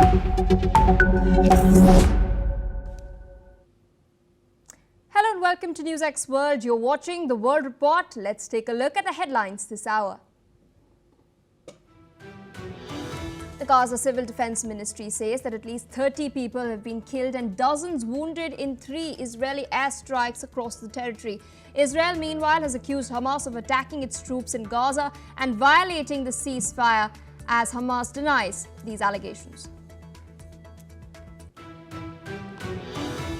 Hello and welcome to NewsX World. You're watching the World Report. Let's take a look at the headlines this hour. The Gaza Civil Defense Ministry says that at least 30 people have been killed and dozens wounded in 3 Israeli airstrikes across the territory. Israel, meanwhile, has accused Hamas of attacking its troops in Gaza and violating the ceasefire, as Hamas denies these allegations.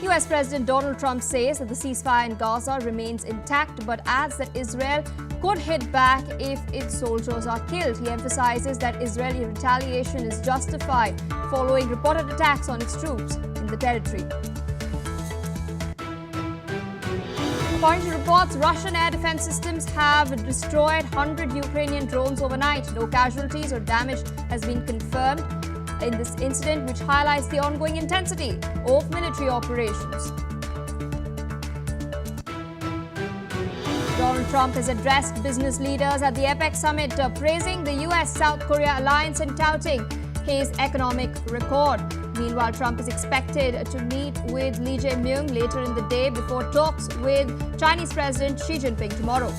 US President Donald Trump says that the ceasefire in Gaza remains intact, but adds that Israel could hit back if its soldiers are killed. He emphasizes that Israeli retaliation is justified following reported attacks on its troops in the territory. According to reports, Russian air defense systems have destroyed 100 Ukrainian drones overnight. No casualties or damage has been confirmed in this incident, which highlights the ongoing intensity of military operations. Donald Trump has addressed business leaders at the APEC summit, praising the US-South Korea alliance and touting his economic record. Meanwhile, Trump is expected to meet with Lee Jae-myung later in the day before talks with Chinese President Xi Jinping tomorrow.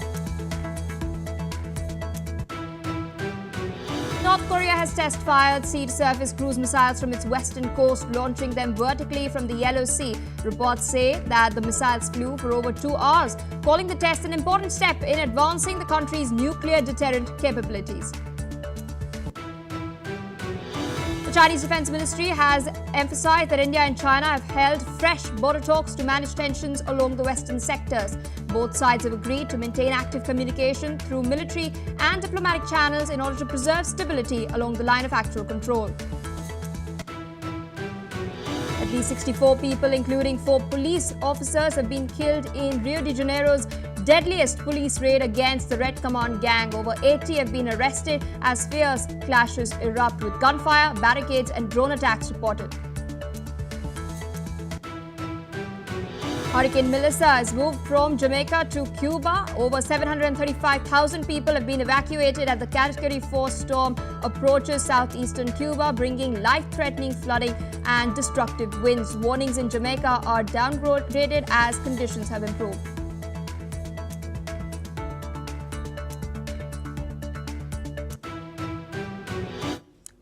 North Korea has test-fired sea-to-surface cruise missiles from its western coast, launching them vertically from the Yellow Sea. Reports say that the missiles flew for over 2 hours, calling the test an important step in advancing the country's nuclear deterrent capabilities. The Chinese Defense Ministry has emphasized that India and China have held fresh border talks to manage tensions along the western sectors. Both sides have agreed to maintain active communication through military and diplomatic channels in order to preserve stability along the line of actual control. At least 64 people, including 4 police officers, have been killed in Rio de Janeiro's deadliest police raid against the Red Command gang. Over 80 have been arrested as fierce clashes erupt, with gunfire, barricades and drone attacks reported. Hurricane Melissa has moved from Jamaica to Cuba. Over 735,000 people have been evacuated as the Category 4 storm approaches southeastern Cuba, bringing life-threatening flooding and destructive winds. Warnings in Jamaica are downgraded as conditions have improved.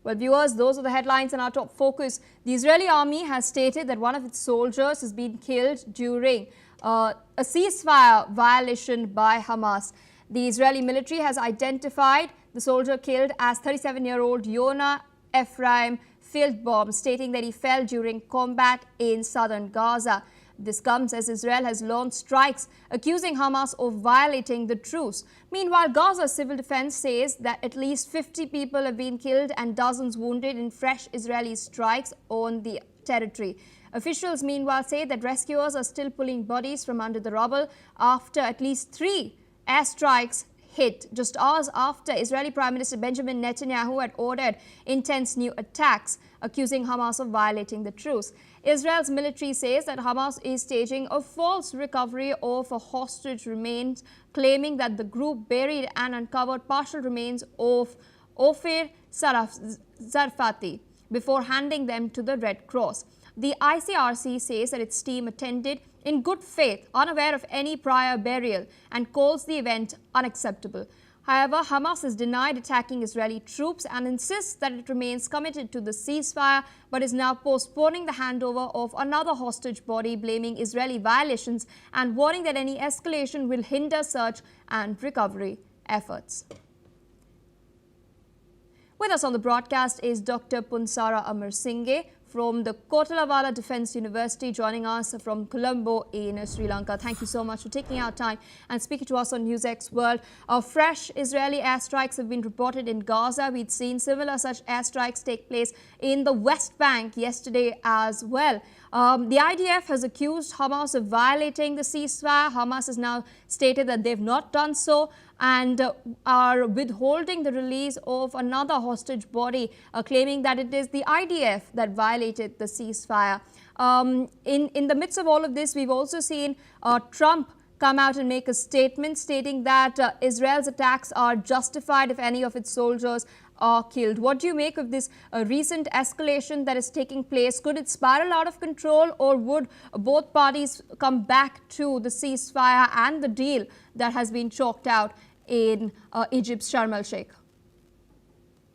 Well, viewers, those are the headlines in our top focus. The Israeli army has stated that one of its soldiers has been killed during a ceasefire violation by Hamas. The Israeli military has identified the soldier killed as 37-year-old Yonah Ephraim Fieldbaum, stating that he fell during combat in southern Gaza. This comes as Israel has launched strikes accusing Hamas of violating the truce. Meanwhile, Gaza's civil defense says that at least 50 people have been killed and dozens wounded in fresh Israeli strikes on the territory. Officials, meanwhile, say that rescuers are still pulling bodies from under the rubble after at least 3 airstrikes hit just hours after Israeli Prime Minister Benjamin Netanyahu had ordered intense new attacks, accusing Hamas of violating the truce. Israel's military says that Hamas is staging a false recovery of a hostage remains, claiming that the group buried and uncovered partial remains of Ofer Zarfati before handing them to the Red Cross. The ICRC says that its team attended in good faith, unaware of any prior burial, and calls the event unacceptable. However, Hamas has denied attacking Israeli troops and insists that it remains committed to the ceasefire, but is now postponing the handover of another hostage body, blaming Israeli violations and warning that any escalation will hinder search and recovery efforts. With us on the broadcast is Dr. Punsara Amarasinghe from the Kotalawala Defence University, joining us from Colombo in Sri Lanka. Thank you so much for taking our time and speaking to us on NewsX World. Fresh Israeli airstrikes have been reported in Gaza. We'd seen similar such airstrikes take place in the West Bank yesterday as well. The IDF has accused Hamas of violating the ceasefire. Hamas has now stated that they've not done so and are withholding the release of another hostage body, claiming that it is the IDF that violated the ceasefire. In the midst of all of this, we've also seen Trump come out and make a statement stating that Israel's attacks are justified if any of its soldiers are killed. What do you make of this recent escalation that is taking place? Could it spiral out of control, or would both parties come back to the ceasefire and the deal that has been chalked out in Egypt's Sharm el-Sheikh?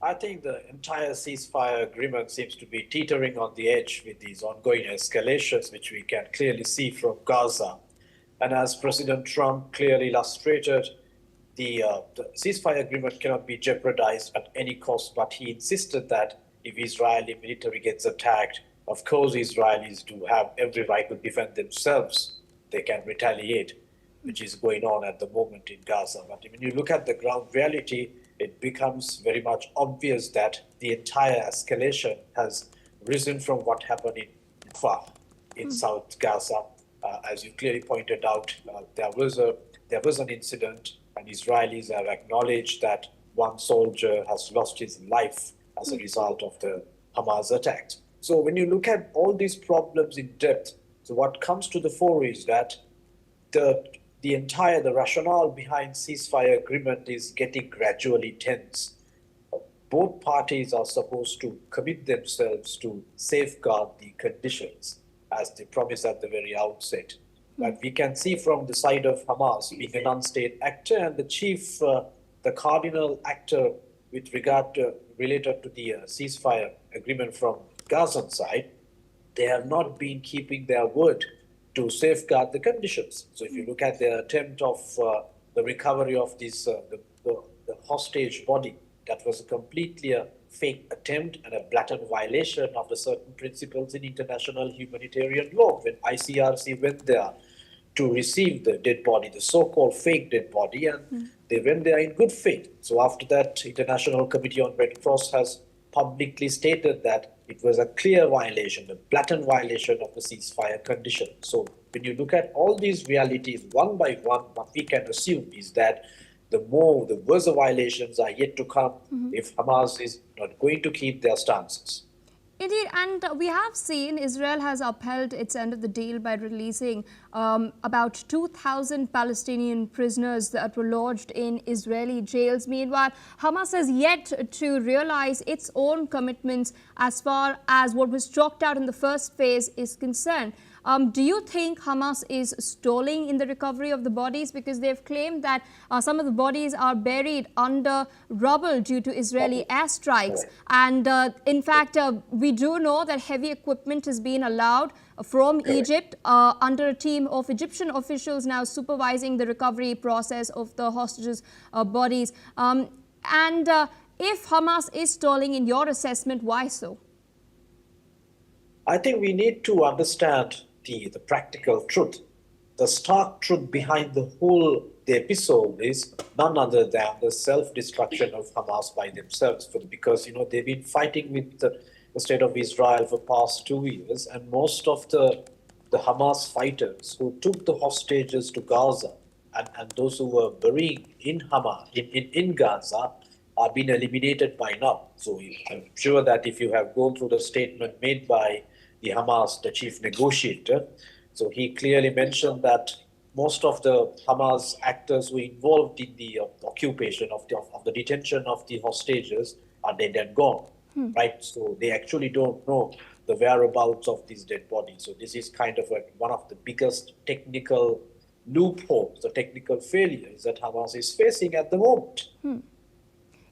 I think the entire ceasefire agreement seems to be teetering on the edge with these ongoing escalations, which we can clearly see from Gaza. And as President Trump clearly illustrated, the ceasefire agreement cannot be jeopardized at any cost, but he insisted that if Israeli military gets attacked, of course Israelis do have every right to defend themselves. They can retaliate, which is going on at the moment in Gaza. But when you look at the ground reality, it becomes very much obvious that the entire escalation has risen from what happened in Rafah in South Gaza. As you clearly pointed out, there was an incident, and Israelis have acknowledged that one soldier has lost his life as a result of the Hamas attacks. So when you look at all these problems in depth, so what comes to the fore is that the rationale behind ceasefire agreement is getting gradually tense. Both parties are supposed to commit themselves to safeguard the conditions, as they promised at the very outset. But we can see from the side of Hamas being a non-state actor and the cardinal actor with regard to related to the ceasefire agreement from Gazan side, they have not been keeping their word to safeguard the conditions. So if you look at the attempt of the recovery of this the hostage body, that was completely a fake attempt and a blatant violation of the certain principles in international humanitarian law. When ICRC went there to receive the dead body, the so-called fake dead body, and they went there in good faith. So after that, International Committee on Red Cross has publicly stated that it was a clear violation, a blatant violation of the ceasefire condition. So when you look at all these realities one by one, what we can assume is that the worse the violations are yet to come if Hamas is not going to keep their stances. Indeed, and we have seen Israel has upheld its end of the deal by releasing about 2,000 Palestinian prisoners that were lodged in Israeli jails. Meanwhile, Hamas has yet to realize its own commitments as far as what was chalked out in the first phase is concerned. Do you think Hamas is stalling in the recovery of the bodies? Because they've claimed that some of the bodies are buried under rubble due to Israeli airstrikes. And in fact, we do know that heavy equipment has been allowed from Egypt under a team of Egyptian officials now supervising the recovery process of the hostages' bodies. If Hamas is stalling, in your assessment, why so? I think we need to understand the practical truth. The stark truth behind the episode is none other than the self-destruction of Hamas by themselves. Because, they've been fighting with the state of Israel for past 2 years, and most of the Hamas fighters who took the hostages to Gaza and those who were burying in Gaza are being eliminated by now. So I'm sure that if you have gone through the statement made by the Hamas, the chief negotiator, so he clearly mentioned that most of the Hamas actors who were involved in the occupation of the detention of the hostages are dead and gone, right? So they actually don't know the whereabouts of these dead bodies. So this is kind of one of the biggest technical loopholes, the technical failures that Hamas is facing at the moment.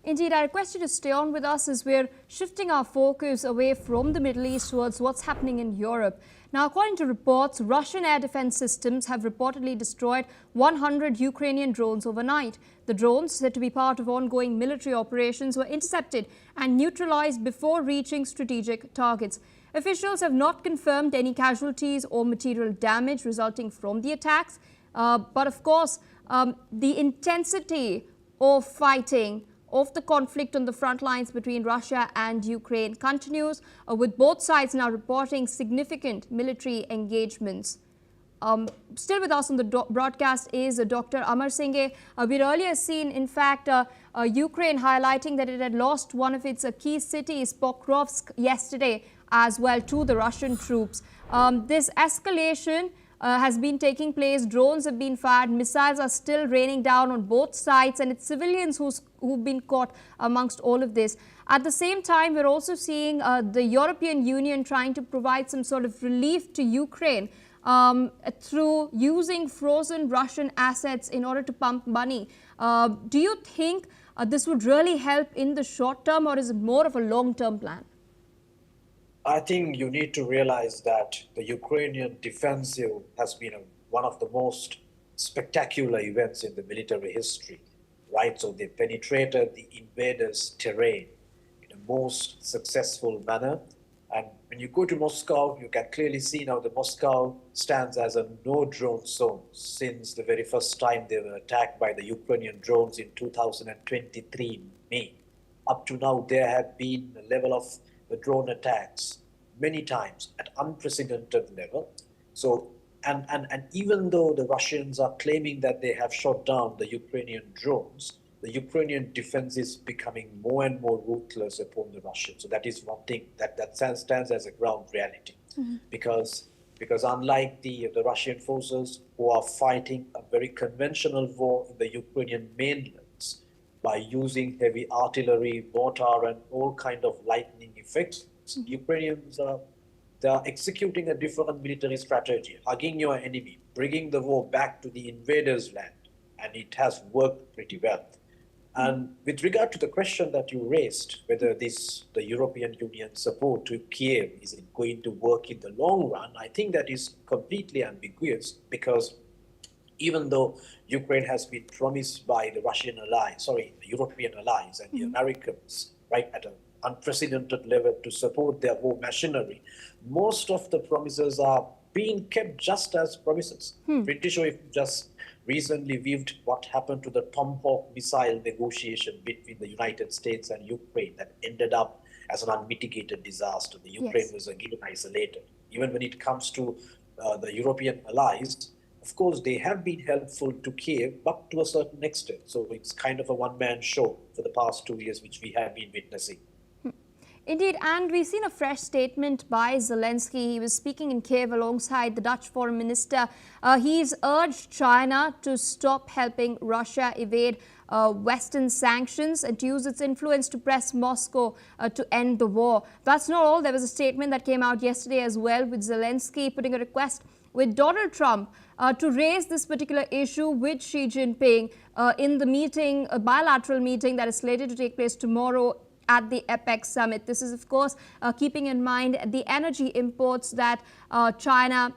Indeed, I request you to stay on with us as we're shifting our focus away from the Middle East towards what's happening in Europe. Now, according to reports, Russian air defense systems have reportedly destroyed 100 Ukrainian drones overnight. The drones, said to be part of ongoing military operations, were intercepted and neutralized before reaching strategic targets. Officials have not confirmed any casualties or material damage resulting from the attacks. But of course, the intensity of fighting of the conflict on the front lines between Russia and Ukraine continues, with both sides now reporting significant military engagements. Still with us on the broadcast is Dr. Amar Singh. We'd earlier seen, in fact, Ukraine highlighting that it had lost one of its key cities, Pokrovsk, yesterday as well to the Russian troops. This escalation has been taking place. Drones have been fired. Missiles are still raining down on both sides, and it's civilians who've been caught amongst all of this. At the same time, we're also seeing the European Union trying to provide some sort of relief to Ukraine through using frozen Russian assets in order to pump money. Do you think this would really help in the short term, or is it more of a long-term plan? I think you need to realize that the Ukrainian defensive has been one of the most spectacular events in the military history, right? So they penetrated the invaders' terrain in a most successful manner. And when you go to Moscow, you can clearly see now that Moscow stands as a no-drone zone since the very first time they were attacked by the Ukrainian drones in 2023 May. Up to now, there have been a level of the drone attacks many times at unprecedented level. So, and even though the Russians are claiming that they have shot down the Ukrainian drones, the Ukrainian defense is becoming more and more ruthless upon the Russians. So that is one thing that stands as a ground reality. Because unlike the Russian forces who are fighting a very conventional war in the Ukrainian mainlands by using heavy artillery, mortar, and all kind of lightning effects, Ukrainians they are executing a different military strategy, hugging your enemy, bringing the war back to the invaders' land, and it has worked pretty well. And with regard to the question that you raised, whether the European Union support to Kiev is it going to work in the long run, I think that is completely ambiguous, because even though Ukraine has been promised by the European allies and the Americans, right, at an unprecedented level to support their war machinery, most of the promises are being kept just as promises. Pretty sure if just recently viewed what happened to the Tomahawk missile negotiation between the United States and Ukraine that ended up as an unmitigated disaster. The Ukraine was again isolated. Even when it comes to the European allies, of course, they have been helpful to Kiev, but to a certain extent. So it's kind of a one-man show for the past 2 years, which we have been witnessing. Indeed, and we've seen a fresh statement by Zelensky. He was speaking in Kiev alongside the Dutch foreign minister. He's urged China to stop helping Russia evade Western sanctions and to use its influence to press Moscow to end the war. That's not all. There was a statement that came out yesterday as well, with Zelensky putting a request with Donald Trump to raise this particular issue with Xi Jinping in the meeting, a bilateral meeting that is slated to take place tomorrow at the APEC summit. This is, of course, keeping in mind the energy imports that China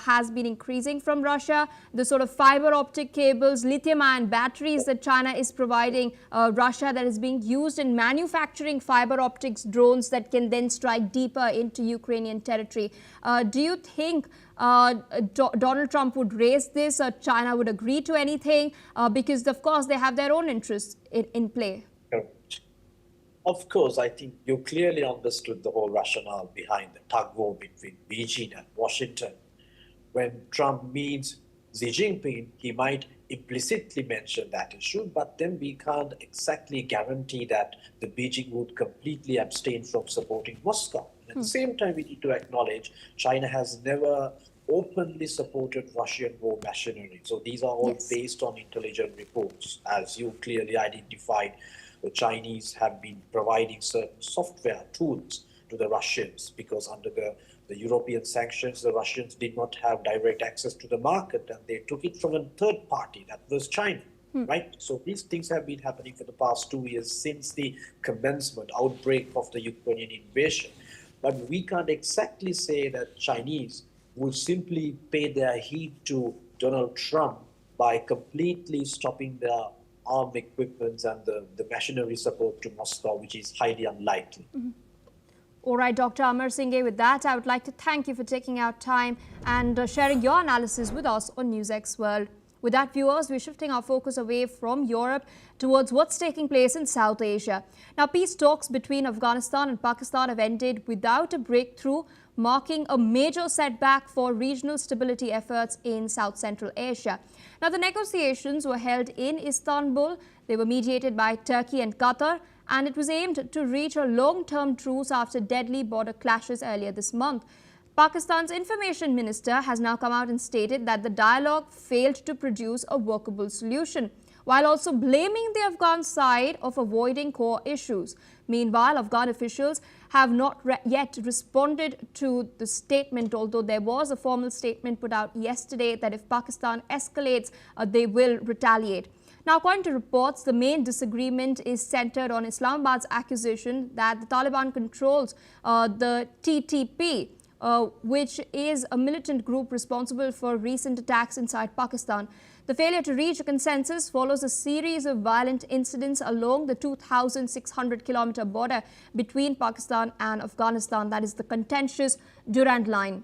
has been increasing from Russia, the sort of fiber optic cables, lithium-ion batteries that China is providing Russia, that is being used in manufacturing fiber optics drones that can then strike deeper into Ukrainian territory. Do you think Donald Trump would raise this, or China would agree to anything? Because, of course, they have their own interests in play. Of course, I think you clearly understood the whole rationale behind the tug-war between Beijing and Washington. When Trump meets Xi Jinping, he might implicitly mention that issue, but then we can't exactly guarantee that the Beijing would completely abstain from supporting Moscow. And at the same time, we need to acknowledge China has never openly supported Russian war machinery. So these are all based on intelligence reports. As you clearly identified, the Chinese have been providing certain software tools to the Russians, because under the European sanctions, the Russians did not have direct access to the market, and they took it from a third party, that was China, right? So these things have been happening for the past 2 years since the outbreak of the Ukrainian invasion. But we can't exactly say that Chinese will simply pay their heed to Donald Trump by completely stopping their armed equipment and the machinery support to Moscow, which is highly unlikely. All right, Dr. Amar Singh, with that, I would like to thank you for taking out time and sharing your analysis with us on NewsX World. With that, viewers, we're shifting our focus away from Europe towards what's taking place in South Asia. Now, peace talks between Afghanistan and Pakistan have ended without a breakthrough, marking a major setback for regional stability efforts in South Central Asia. Now, the negotiations were held in Istanbul. They were mediated by Turkey and Qatar, and it was aimed to reach a long-term truce after deadly border clashes earlier this month. Pakistan's information minister has now come out and stated that the dialogue failed to produce a workable solution, while also blaming the Afghan side of avoiding core issues. Meanwhile, Afghan officials have not yet responded to the statement, although there was a formal statement put out yesterday that if Pakistan escalates, they will retaliate. Now, according to reports, the main disagreement is centered on Islamabad's accusation that the Taliban controls the TTP, which is a militant group responsible for recent attacks inside Pakistan. The failure to reach a consensus follows a series of violent incidents along the 2,600-kilometer border between Pakistan and Afghanistan, that is the contentious Durand Line.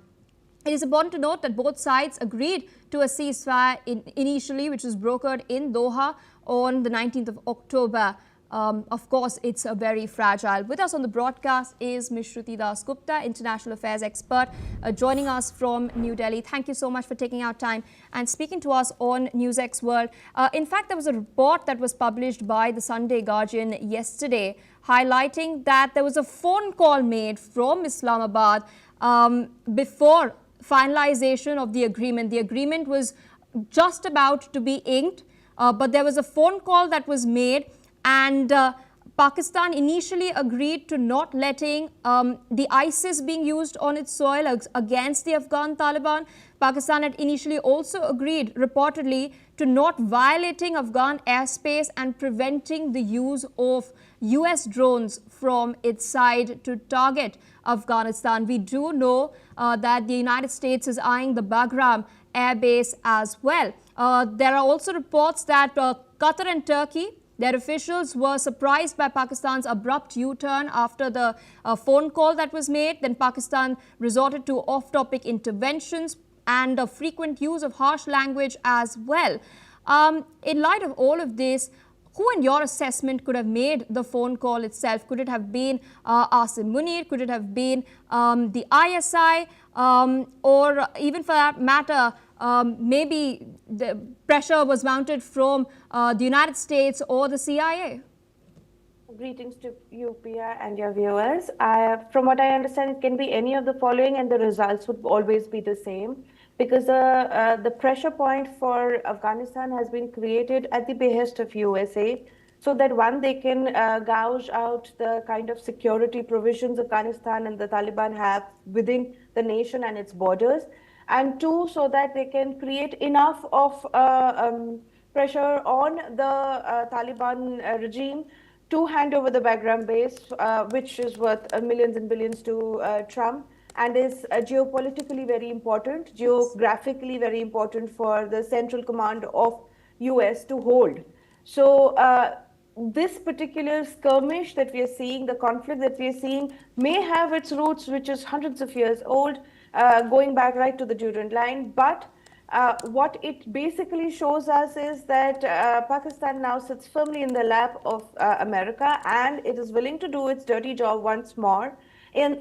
It is important to note that both sides agreed to a ceasefire initially, which was brokered in Doha on the 19th of October. Of course, it's very fragile. With us on the broadcast is Ms. Shruti Das Gupta, international affairs expert, joining us from New Delhi. Thank you so much for taking out time and speaking to us on NewsX World. In fact, there was a report that was published by the Sunday Guardian yesterday highlighting that there was a phone call made from Islamabad before finalization of the agreement. The agreement was just about to be inked, but there was a phone call that was made, and Pakistan initially agreed to not letting the ISIS being used on its soil against the Afghan Taliban. Pakistan had initially also agreed, reportedly, to not violating Afghan airspace and preventing the use of US drones from its side to target Afghanistan. We do know that the United States is eyeing the Bagram air base as well. There are also reports that Qatar and Turkey, their officials were surprised by Pakistan's abrupt U-turn after the phone call that was made. Then Pakistan resorted to off-topic interventions and a frequent use of harsh language as well. In light of all of this, who in your assessment could have made the phone call itself? Could it have been Asim Munir? Could it have been the ISI? Or even for that matter, maybe the pressure was mounted from the United States or the CIA? Greetings to you, Pia, and your viewers. From what I understand, it can be any of the following and the results would always be the same, because the pressure point for Afghanistan has been created at the behest of USA, so that one, they can gouge out the kind of security provisions Afghanistan and the Taliban have within the nation and its borders, and two, so that they can create enough of pressure on the Taliban regime to hand over the Bagram base, which is worth millions and billions to Trump, and is geopolitically very important, geographically very important for the central command of US to hold. So this particular skirmish that we are seeing, the conflict that we are seeing, may have its roots, which is hundreds of years old, going back right to the Durand Line. But what it basically shows us is that Pakistan now sits firmly in the lap of America, and it is willing to do its dirty job once more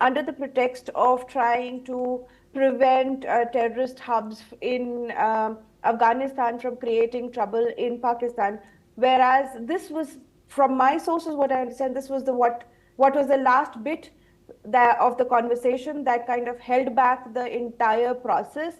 under the pretext of trying to prevent terrorist hubs in Afghanistan from creating trouble in Pakistan. Whereas this was, from my sources, what I understand, this was what was the last bit of the conversation that kind of held back the entire process,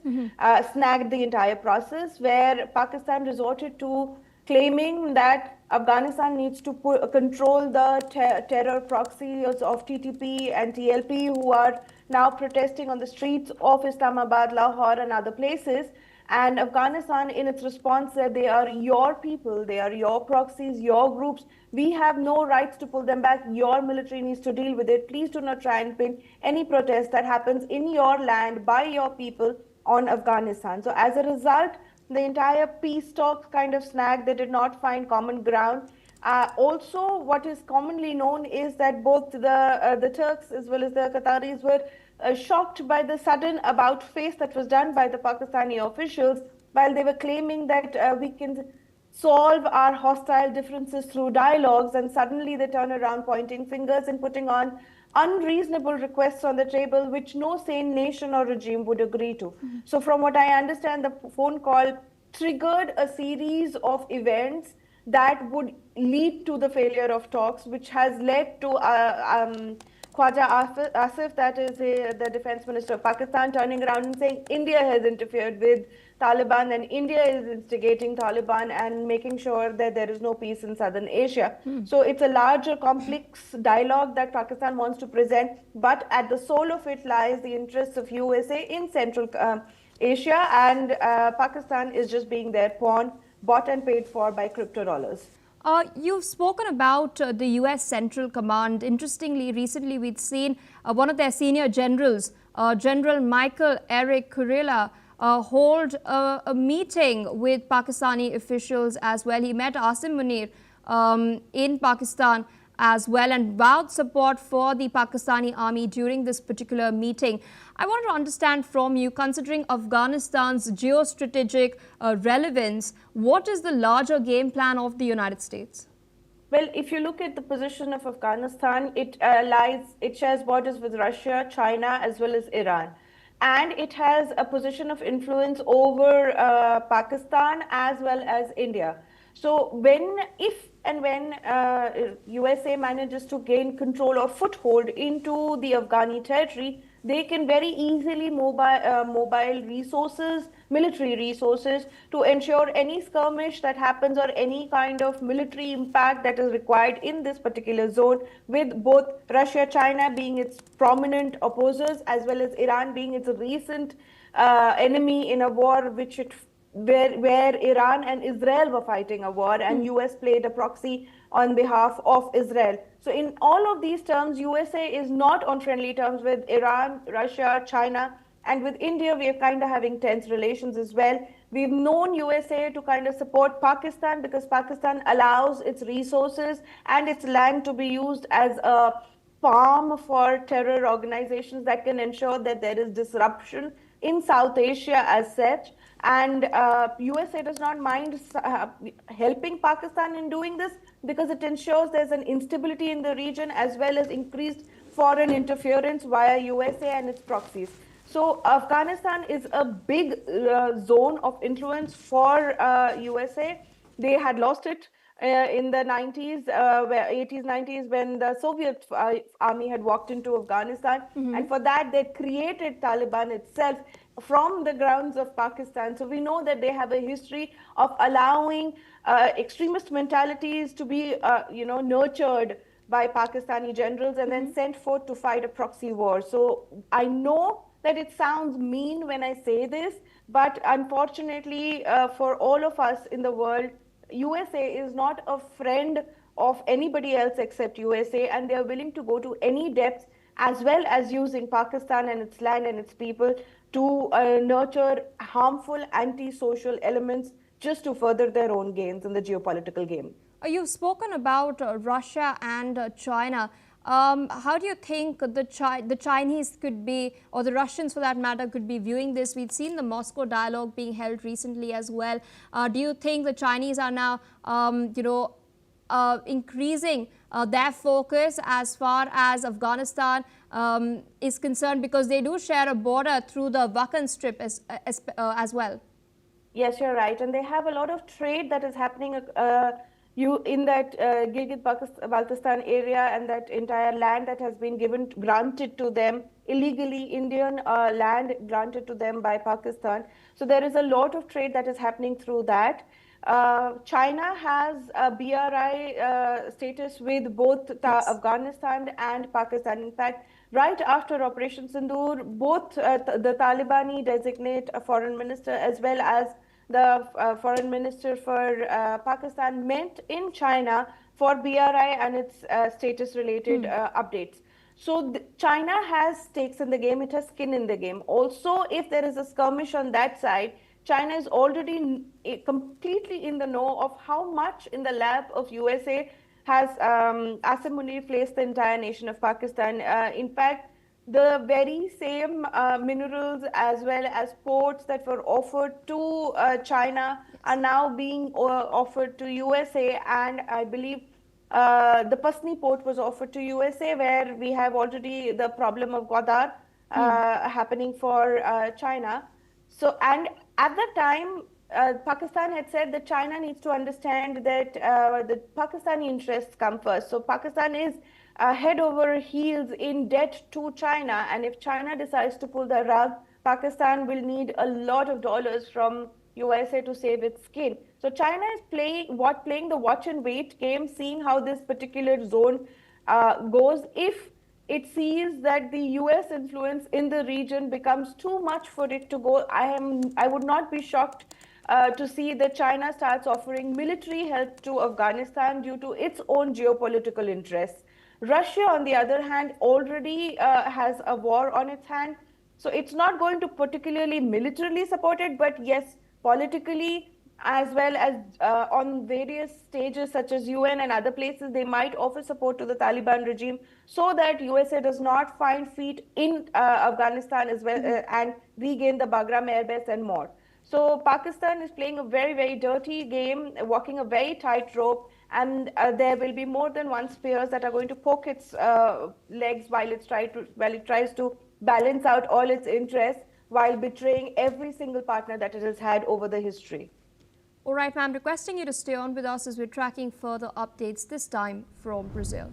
snagged the entire process, where Pakistan resorted to claiming that Afghanistan needs to control the terror proxies of TTP and TLP, who are now protesting on the streets of Islamabad, Lahore and other places. And Afghanistan, in its response, said they are your people, they are your proxies, your groups. We have no rights to pull them back. Your military needs to deal with it. Please do not try and pin any protest that happens in your land by your people on Afghanistan. So as a result, the entire peace talks kind of snagged. They did not find common ground. Also, what is commonly known is that both the Turks as well as the Qataris were shocked by the sudden about-face that was done by the Pakistani officials, while they were claiming that we can solve our hostile differences through dialogues, and suddenly they turn around pointing fingers and putting on unreasonable requests on the table, which no sane nation or regime would agree to. So from what I understand, the phone call triggered a series of events that would lead to the failure of talks, which has led to Khwaja Asif, that is the defense minister of Pakistan, turning around and saying India has interfered with Taliban and India is instigating Taliban and making sure that there is no peace in Southern Asia. So it's a larger, complex dialogue that Pakistan wants to present, but at the soul of it lies the interests of USA in Central Asia, and Pakistan is just being their pawn, bought and paid for by crypto dollars. You've spoken about the US Central Command. Interestingly, recently we've seen one of their senior generals, General Michael Eric Kurilla, hold a meeting with Pakistani officials as well. He met Asim Munir in Pakistan as well and vowed support for the Pakistani army during this particular meeting. I want to understand from you, considering Afghanistan's geostrategic relevance, what is the larger game plan of the United States? Well, if you look at the position of Afghanistan, it shares borders with Russia, China, as well as Iran. And it has a position of influence over Pakistan as well as India. So if and when USA manages to gain control or foothold into the Afghani territory, they can very easily mobile resources, military resources, to ensure any skirmish that happens or any kind of military impact that is required in this particular zone, with both Russia, China being its prominent opposers, as well as Iran being its recent enemy in a war where Iran and Israel were fighting a war, and US played a proxy on behalf of Israel. So in all of these terms, USA is not on friendly terms with Iran, Russia, China, and with India, we are kind of having tense relations as well. We've known USA to kind of support Pakistan because Pakistan allows its resources and its land to be used as a farm for terror organizations that can ensure that there is disruption in South Asia as such. And USA does not mind helping Pakistan in doing this because it ensures there's an instability in the region as well as increased foreign interference via USA and its proxies. So Afghanistan is a big zone of influence for USA. They had lost it in the 90s, 80s, 90s, when the Soviet army had walked into Afghanistan. And for that, they created Taliban itself from the grounds of Pakistan. So we know that they have a history of allowing extremist mentalities to be, nurtured by Pakistani generals and then sent forth to fight a proxy war. So I know that it sounds mean when I say this, but unfortunately for all of us in the world, USA is not a friend of anybody else except USA, and they are willing to go to any depths as well as using Pakistan and its land and its people to nurture harmful anti-social elements just to further their own gains in the geopolitical game. You've spoken about Russia and China. How do you think the Chinese could be, or the Russians for that matter, could be viewing this? We've seen the Moscow dialogue being held recently as well. Do you think the Chinese are now, increasing their focus as far as Afghanistan is concerned, because they do share a border through the Wakhan Strip as well? Yes, you're right. And they have a lot of trade that is happening in that Gilgit-Baltistan area, and that entire land that has been granted to them illegally, Indian land granted to them by Pakistan. So there is a lot of trade that is happening through that. China has a BRI status with both Afghanistan and Pakistan. In fact, right after Operation Sindoor, both the Talibani designate a foreign minister as well as the foreign minister for Pakistan met in China for BRI and its status related updates. So China has stakes in the game, it has skin in the game. Also, if there is a skirmish on that side, China is already completely in the know of how much in the lap of USA has Asim Munir placed the entire nation of Pakistan. In fact, the very same minerals as well as ports that were offered to China are now being offered to USA, and I believe the Pasni port was offered to USA, where we have already the problem of Gwadar happening for China. So, and at that time, Pakistan had said that China needs to understand that the Pakistani interests come first. So Pakistan is head over heels in debt to China. And if China decides to pull the rug, Pakistan will need a lot of dollars from USA to save its skin. So China is playing the watch and wait game, seeing how this particular zone goes. If it sees that the US influence in the region becomes too much for it to go, I would not be shocked to see that China starts offering military help to Afghanistan due to its own geopolitical interests. Russia, on the other hand, already has a war on its hand. So it's not going to particularly militarily support it, but yes, politically, as well as on various stages such as UN and other places, they might offer support to the Taliban regime so that USA does not find feet in Afghanistan as well and regain the Bagram airbase and more. So Pakistan is playing a very, very dirty game, walking a very tight rope, and there will be more than one spears that are going to poke its legs while it tries to balance out all its interests while betraying every single partner that it has had over the history. All right, ma'am, requesting you to stay on with us as we're tracking further updates, this time from Brazil.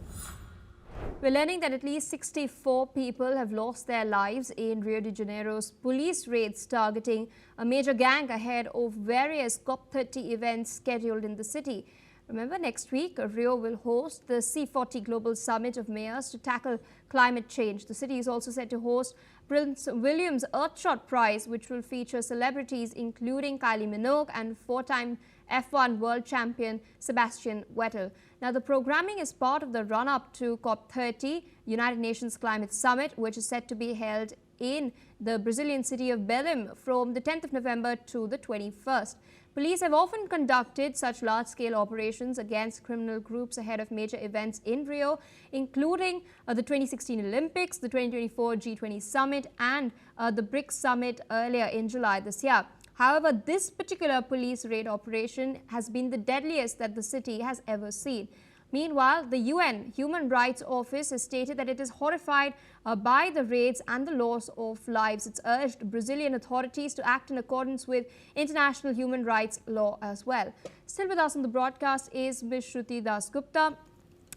We're learning that at least 64 people have lost their lives in Rio de Janeiro's police raids targeting a major gang ahead of various COP30 events scheduled in the city. Remember, next week, Rio will host the C40 Global Summit of Mayors to tackle climate change. The city is also set to host Prince William's Earthshot Prize, which will feature celebrities including Kylie Minogue and four-time F1 world champion Sebastian Vettel. Now, the programming is part of the run-up to COP30, United Nations Climate Summit, which is set to be held in the Brazilian city of Belém from the 10th of November to the 21st. Police have often conducted such large-scale operations against criminal groups ahead of major events in Rio, including the 2016 Olympics, the 2024 G20 Summit and the BRICS Summit earlier in July this year. However, this particular police raid operation has been the deadliest that the city has ever seen. Meanwhile, the UN Human Rights Office has stated that it is horrified by the raids and the loss of lives. It's urged Brazilian authorities to act in accordance with international human rights law as well. Still with us on the broadcast is Ms. Shruti Dasgupta.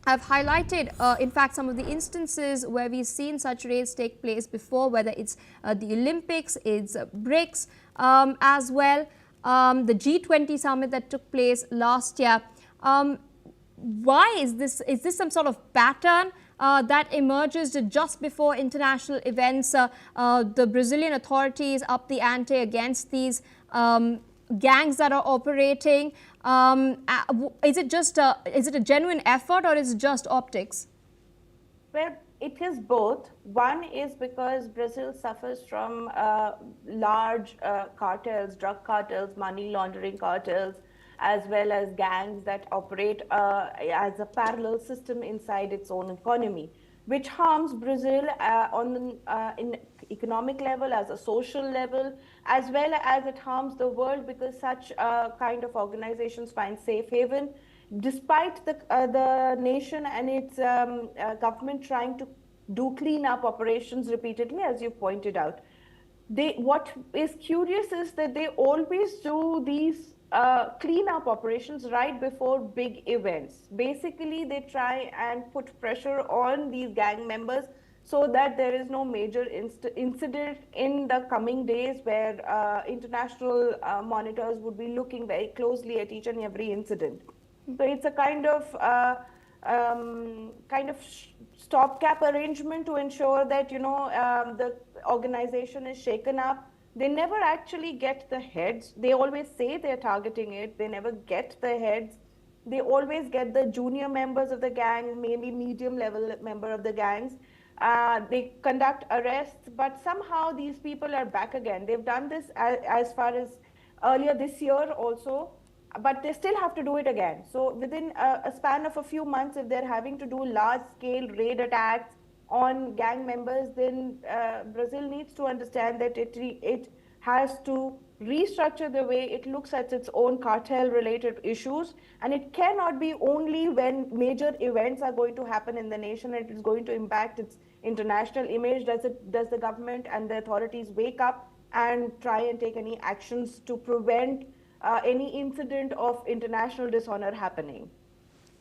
I've highlighted, in fact, some of the instances where we've seen such raids take place before, whether it's the Olympics, it's BRICS as well, the G20 summit that took place last year. Why is this? Is this some sort of pattern that emerges just before international events? The Brazilian authorities up the ante against these gangs that are operating. Is it a genuine effort or is it just optics? Well, it is both. One is because Brazil suffers from large cartels, drug cartels, money laundering cartels, as well as gangs that operate as a parallel system inside its own economy, which harms Brazil in economic level, as a social level, as well as it harms the world because such kind of organizations find safe haven, despite the nation and its government trying to do cleanup operations repeatedly, as you pointed out. What is curious is that they always do these cleanup operations right before big events. Basically, they try and put pressure on these gang members so that there is no major incident in the coming days where international monitors would be looking very closely at each and every incident. So it's a kind of stopgap arrangement to ensure that the organization is shaken up. They never actually get the heads. They always say they're targeting it. They never get the heads. They always get the junior members of the gang, maybe medium level member of the gangs. They conduct arrests, but somehow these people are back again. They've done this as far as earlier this year also, but they still have to do it again. So within a span of a few months, if they're having to do large scale raid attacks on gang members, then Brazil needs to understand that it has to restructure the way it looks at its own cartel-related issues, and it cannot be only when major events are going to happen in the nation and it is going to impact its international image. Does the government and the authorities wake up and try and take any actions to prevent any incident of international dishonor happening?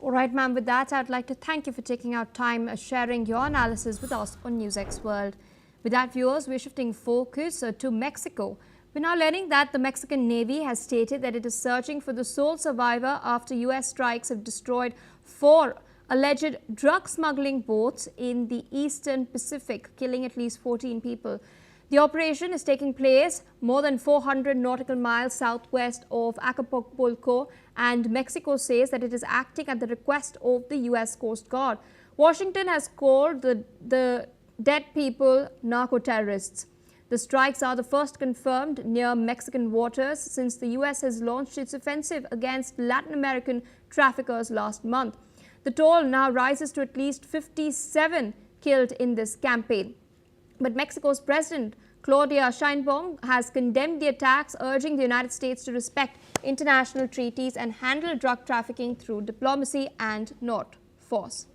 All right, ma'am, with that, I'd like to thank you for taking out time sharing your analysis with us on NewsX World. With that, viewers, we're shifting focus to Mexico. We're now learning that the Mexican Navy has stated that it is searching for the sole survivor after U.S. strikes have destroyed 4 alleged drug smuggling boats in the Eastern Pacific, killing at least 14 people. The operation is taking place more than 400 nautical miles southwest of Acapulco, and Mexico says that it is acting at the request of the U.S. Coast Guard. Washington has called the dead people narco-terrorists. The strikes are the first confirmed near Mexican waters since the U.S. has launched its offensive against Latin American traffickers last month. The toll now rises to at least 57 killed in this campaign. But Mexico's President Claudia Sheinbaum has condemned the attacks, urging the United States to respect international treaties and handle drug trafficking through diplomacy and not force.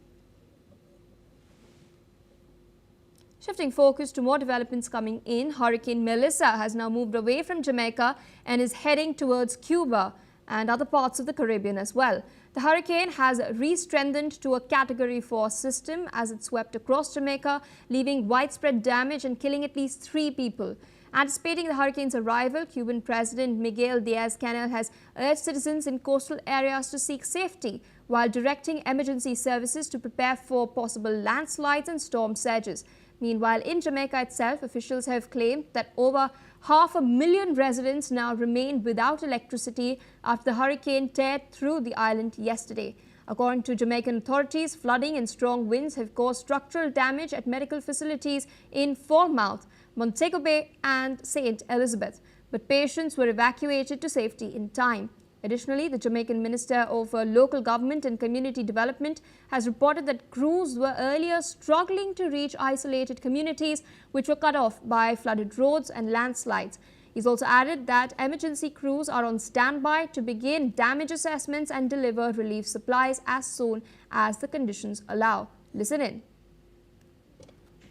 Shifting focus to more developments coming in, Hurricane Melissa has now moved away from Jamaica and is heading towards Cuba and other parts of the Caribbean as well. The hurricane has re-strengthened to a Category 4 system as it swept across Jamaica, leaving widespread damage and killing at least 3 people. Anticipating the hurricane's arrival, Cuban President Miguel Díaz-Canel has urged citizens in coastal areas to seek safety, while directing emergency services to prepare for possible landslides and storm surges. Meanwhile, in Jamaica itself, officials have claimed that over 500,000 residents now remain without electricity after the hurricane teared through the island yesterday. According to Jamaican authorities, flooding and strong winds have caused structural damage at medical facilities in Falmouth, Montego Bay and St. Elizabeth, but patients were evacuated to safety in time. Additionally, the Jamaican Minister of Local Government and Community Development has reported that crews were earlier struggling to reach isolated communities which were cut off by flooded roads and landslides. He's also added that emergency crews are on standby to begin damage assessments and deliver relief supplies as soon as the conditions allow. Listen in.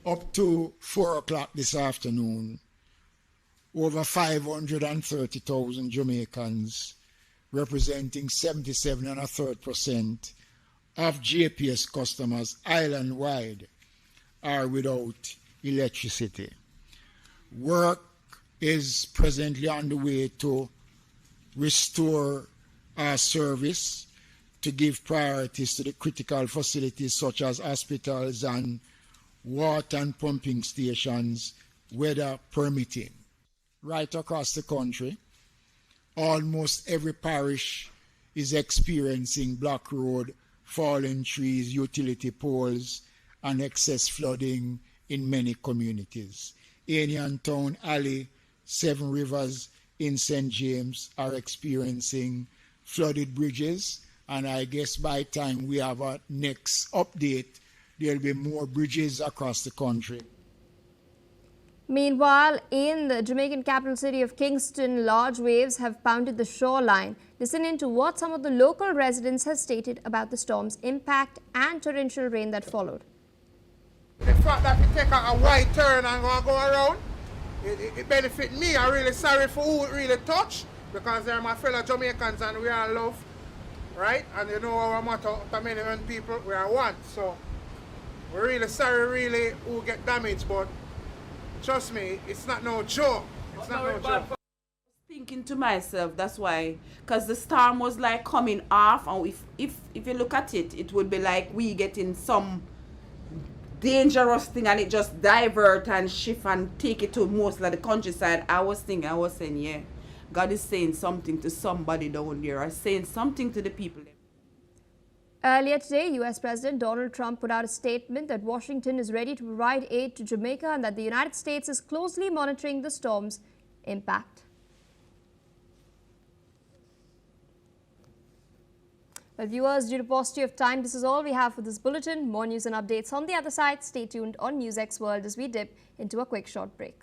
Up to 4 o'clock this afternoon, over 530,000 Jamaicans, representing 77.33% of JPS customers island-wide, are without electricity. Work is presently underway to restore our service, to give priorities to the critical facilities such as hospitals and water and pumping stations, weather permitting. Right across the country, almost every parish is experiencing block road, fallen trees, utility poles, and excess flooding in many communities. Anian Town, Alley, 7 Rivers in St. James are experiencing flooded bridges, and I guess by the time we have our next update, there will be more bridges across the country. Meanwhile, in the Jamaican capital city of Kingston, large waves have pounded the shoreline. Listen in to what some of the local residents have stated about the storm's impact and torrential rain that followed. The fact that we take a wide turn and go around, it benefit me. I'm really sorry for who it really touched, because they're my fellow Jamaicans and we are love, right? And you know our motto, to many people, we are one. So we're really sorry really who get damaged, but trust me, it's not no joke. It's not no joke. Thinking to myself, that's why, because the storm was like coming off, and if you look at it, it would be like we getting some dangerous thing and it just divert and shift and take it to most of the countryside. I was saying, yeah, God is saying something to somebody down there, or saying something to the people. Earlier today, U.S. President Donald Trump put out a statement that Washington is ready to provide aid to Jamaica and that the United States is closely monitoring the storm's impact. Well, viewers, due to paucity of time, this is all we have for this bulletin. More news and updates on the other side. Stay tuned on NewsX World as we dip into a quick short break.